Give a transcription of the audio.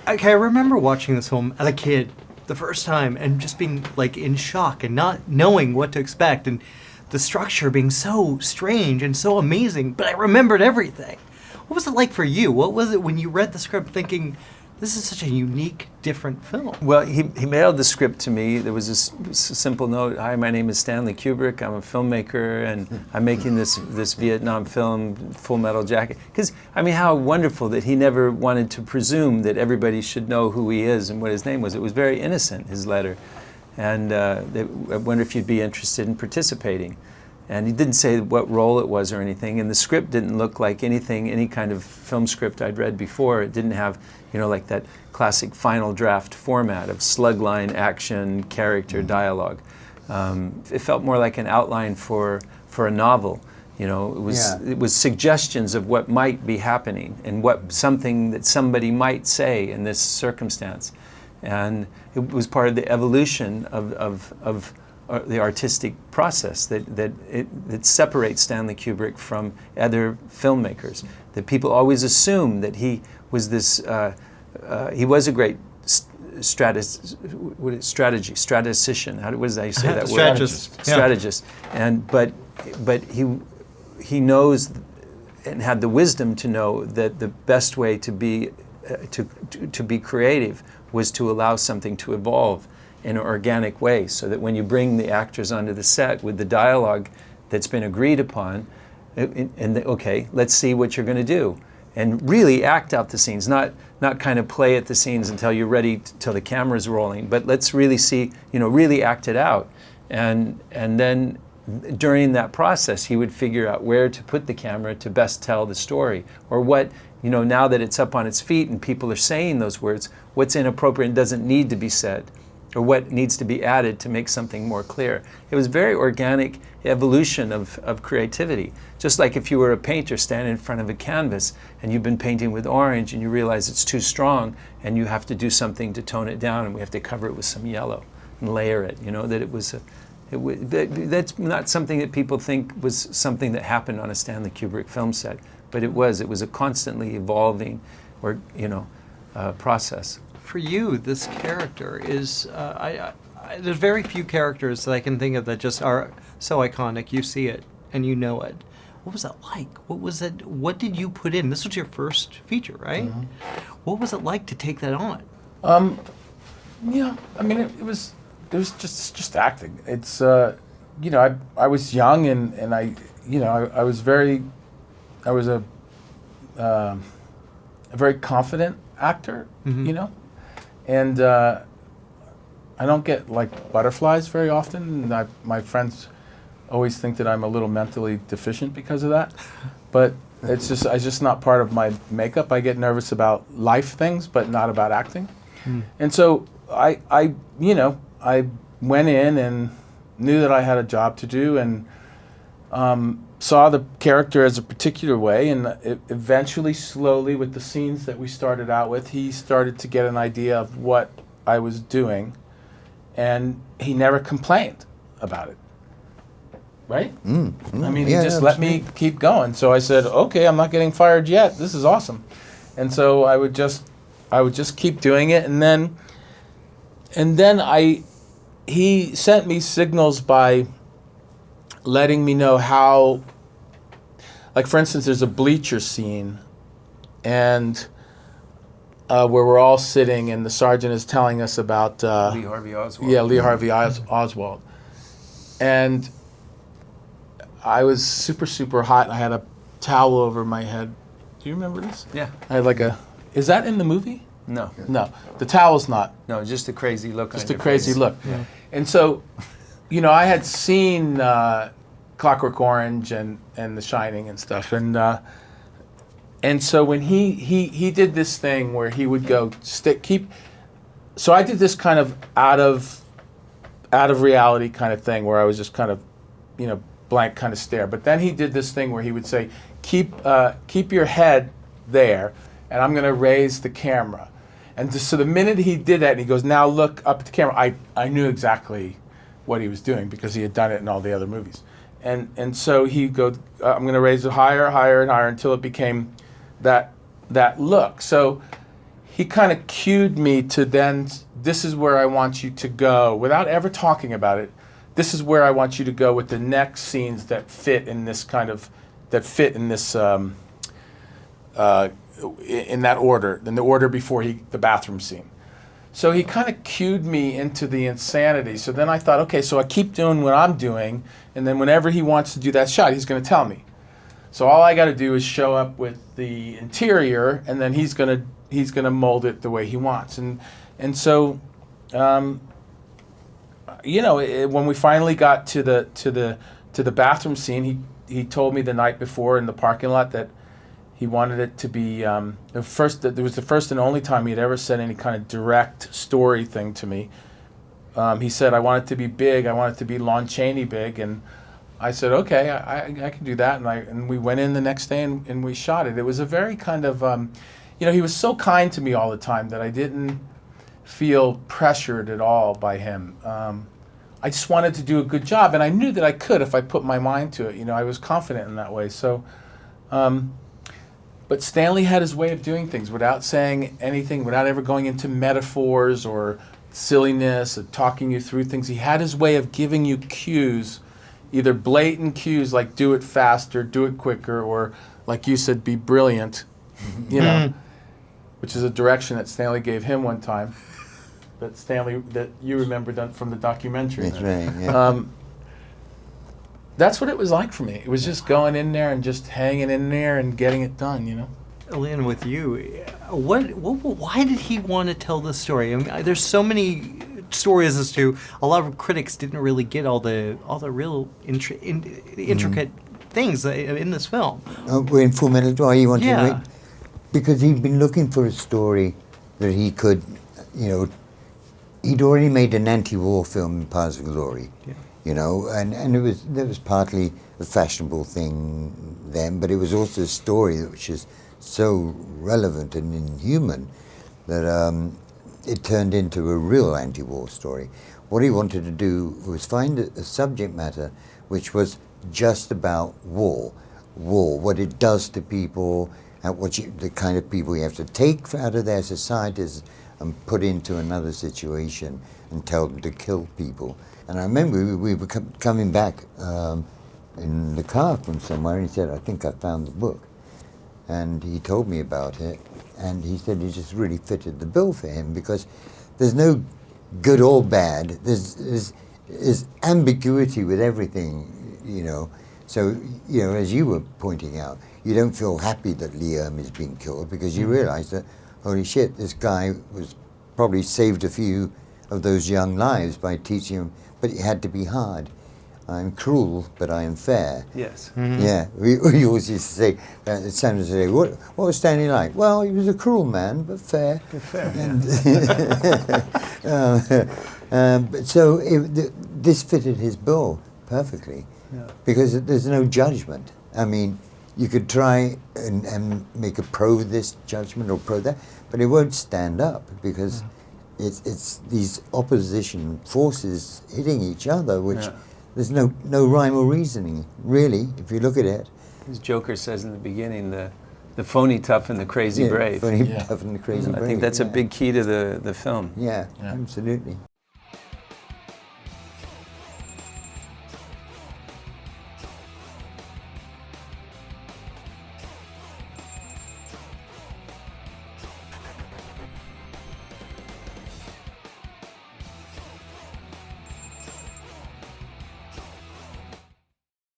I remember watching this film as a kid the first time and just being like in shock and not knowing what to expect, and the structure being so strange and so amazing, but I remembered everything. What was it like for you? What was it when you read the script thinking, this is such a unique, different film? Well, he mailed the script to me. There was this simple note: "Hi, my name is Stanley Kubrick. I'm a filmmaker, and I'm making this Vietnam film, Full Metal Jacket." Because I mean, how wonderful that he never wanted to presume that everybody should know who he is and what his name was. It was very innocent, his letter, and I wonder if you'd be interested in participating. And he didn't say what role it was or anything, and the script didn't look like anything, any kind of film script I'd read before. It didn't have, you know, like that classic final draft format of slug line, action, character, dialogue. It felt more like an outline for a novel. You know, it was suggestions of what might be happening and something that somebody might say in this circumstance. And it was part of the evolution of the artistic process that separates Stanley Kubrick from other filmmakers. That people always assume that he was this, he was a great statistician. What does I say that word? Strategist. Strategist. And but he knows and had the wisdom to know that the best way to be creative was to allow something to evolve in an organic way, so that when you bring the actors onto the set with the dialogue that's been agreed upon, okay, let's see what you're going to do, and really act out the scenes, not kind of play at the scenes until you're ready, till the camera's rolling, but let's really see, you know, really act it out, and then during that process he would figure out where to put the camera to best tell the story, or what, you know, now that it's up on its feet and people are saying those words, what's inappropriate and doesn't need to be said, or what needs to be added to make something more clear. It was very organic evolution of creativity. Just like if you were a painter standing in front of a canvas and you've been painting with orange and you realize it's too strong and you have to do something to tone it down, and we have to cover it with some yellow and layer it, you know, that it was that's not something that people think was something that happened on a Stanley Kubrick film set, but it was a constantly evolving, or, you know, process. For you, this character is, there's very few characters that I can think of that just are so iconic. You see it and you know it. What was that like? What was it? What did you put in? This was your first feature, right? Mm-hmm. What was it like to take that on? Yeah, I mean, it was just acting. It's, you know, I was young and I, you know, I was a very confident actor, mm-hmm. you know. And I don't get like butterflies very often. And my friends always think that I'm a little mentally deficient because of that. But it's just not part of my makeup. I get nervous about life things, but not about acting. Mm. And so I went in and knew that I had a job to do, and saw the character as a particular way, and eventually, slowly, with the scenes that we started out with, he started to get an idea of what I was doing, and he never complained about it. Right? I mean, he just let me keep going. So I said, okay, I'm not getting fired yet. This is awesome. And so I would just keep doing it, and then he sent me signals by letting me know how, like, for instance, there's a bleacher scene, and where we're all sitting, and the sergeant is telling us about Lee Harvey Oswald. Yeah, Lee Harvey Oswald. And I was super, super hot. I had a towel over my head. Do you remember this? Yeah. I had like is that in the movie? No. No, the towel's not. No, just a crazy look. Just a crazy face. look. Yeah. And so, you know, I had seen Clockwork Orange and The Shining and stuff, and so when he did this thing where he would go so I did this kind of out of reality kind of thing where I was just kind of, you know, blank kind of stare. But then he did this thing where he would say, keep your head there, and I'm going to raise the camera. And so the minute he did that, and he goes, now look up at the camera, I knew exactly what he was doing because he had done it in all the other movies. And so he goes, I'm going to raise it higher, higher, and higher until it became that look. So he kind of cued me to then, this is where I want you to go, without ever talking about it. This is where I want you to go with the next scenes that fit in this kind of, that fit in this, in that order, in the order before the bathroom scene. So he kind of cued me into the insanity. So then I thought, okay, so I keep doing what I'm doing, and then whenever he wants to do that shot, he's going to tell me. So all I got to do is show up with the interior, and then he's going to mold it the way he wants. And so, you know, when we finally got to the bathroom scene, he told me the night before in the parking lot that he wanted it to be there was the first and only time he had ever said any kind of direct story thing to me. He said, I want it to be big, I want it to be Lon Chaney big, and I said, okay, I can do that, and we went in the next day and we shot it. It was a very kind of, you know, he was so kind to me all the time that I didn't feel pressured at all by him. I just wanted to do a good job, and I knew that I could if I put my mind to it. You know, I was confident in that way. So, but Stanley had his way of doing things without saying anything, without ever going into metaphors or silliness or talking you through things. He had his way of giving you cues, either blatant cues like do it faster, do it quicker, or like you said, be brilliant, you know, which is a direction that Stanley gave him one time. That you remember from the documentary. That's right, yeah. That's what it was like for me. It was just going in there and just hanging in there and getting it done, you know? Leon, with you, why did he want to tell this story? I mean, there's so many stories as to a lot of critics didn't really get all the real intricate things in this film. We're in Full Metal Jacket. You want to Yeah. wait? Because he'd been looking for a story that he could, you know, he'd already made an anti-war film in Paths of Glory. Yeah. You know, and that was partly a fashionable thing then, but it was also a story which is so relevant and inhuman that it turned into a real anti-war story. What he wanted to do was find a subject matter which was just about war, what it does to people, and the kind of people you have to take out of their societies and put into another situation and tell them to kill people. And I remember we were coming back in the car from somewhere, and he said, I think I found the book. And he told me about it, and he said it just really fitted the bill for him, because there's no good or bad. There's ambiguity with everything, you know. So, you know, as you were pointing out, you don't feel happy that Liam is being killed, because you realize that, holy shit, this guy was probably saved a few of those young lives by teaching them, but it had to be hard. I'm cruel, but I am fair. Yes. Mm-hmm. Yeah, we always used to say, Sanders would say, what was Stanley like? Well, he was a cruel man, but fair. But fair. But so this fitted his bill perfectly, because there's no judgment. I mean, you could try and make a pro this judgment or pro that, but it won't stand up, because it's these opposition forces hitting each other, which there's no rhyme or reasoning, really, if you look at it. As Joker says in the beginning, the phony tough and the crazy brave. Phony tough and the crazy brave. I think that's a big key to the film. Yeah, absolutely.